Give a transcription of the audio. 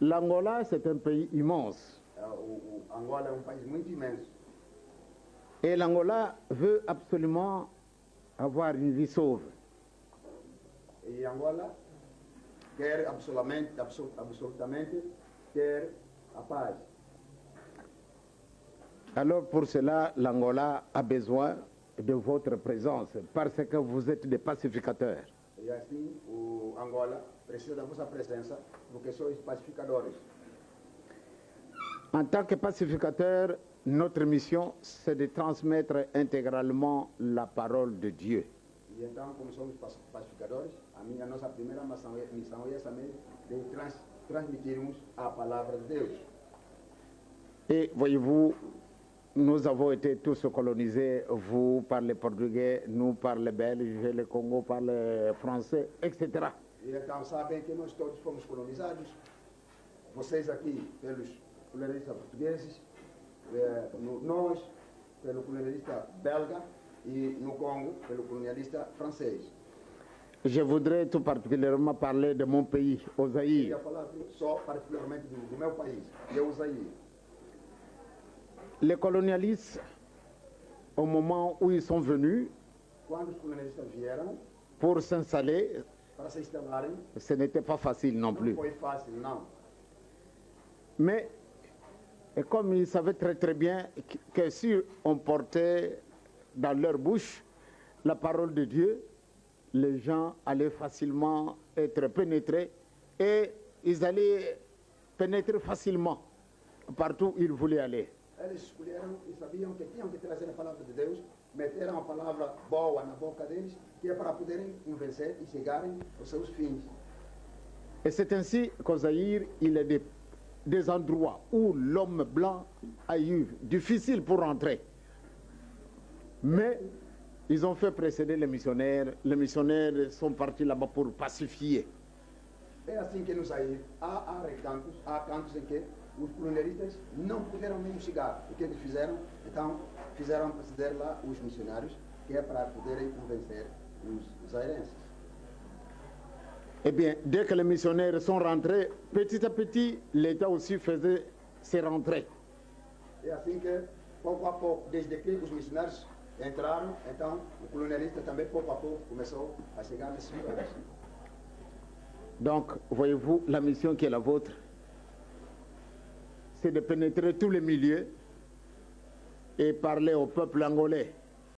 L'Angola, c'est un pays immense. Angola é país muito imenso. Et l'Angola veut absolument avoir une vie sauve. E Angola quer absolutamente ter a paz. Alors pour cela, l'Angola a besoin de votre présence, parce que vous êtes des pacificateurs. E assim, o Angola precisa da vossa presença, porque sois pacificadores. En tant que pacificateur, notre mission, c'est de transmettre intégralement la parole de Dieu. E então, como somos pacificadores, nossa primeira missão é essa mesmo, de transmitirmos a palavra de Deus. Et voyez-vous, nous avons été tous colonisés, vous parlez portugais, nous parlons belge, le Congo parle français, etc. E então sabem que nós todos fomos colonizados, vocês aqui pelos colonialistas portugueses, nós pelo colonialista belga e no Congo pelo colonialista francês. Je voudrais tout particulièrement parler de mon pays, au Eu Zaïre. queria falar só particularmente do meu país, que é o Zaïre. Les colonialistes, au moment où ils sont venus Quando os colonialistas vieram pour s'installer, para se instalarem, ce n'était pas facile non não plus. foi fácil, não. Mais et comme ils savaient très très bien que si on portait dans leur bouche la parole de Dieu, les gens allaient facilement être pénétrés et ils allaient pénétrer facilement partout où ils voulaient aller. Eles escolheram e sabiam que tinham que trazer a palavra de Deus, meteram a palavra boa na boca deles, que é para poderem convencer e chegarem aos seus fins. Et c'est ainsi qu'au Zaïre, il y a des endroits où l'homme blanc a eu difficile pour entrer. Mais ils ont fait précéder les missionnaires. Les missionnaires sont partis là-bas pour pacifier. É assim que no Zaïre há cantos em que os colonialistas não puderam mesmo chegar. O que eles fizeram? Então, fizeram proceder lá os missionários, que é para poderem convencer os zairenses. Eh bien, dès que les missionnaires sont rentrés, petit à petit, l'État aussi faisait ses rentrées. É assim que, pouco a pouco, desde que os missionários entraram, então o colonialista também, pouco a pouco, começou a chegar nesses lugares. Donc, voyez-vous, la mission qui est la vôtre, c'est de pénétrer tous les milieux et parler au peuple angolais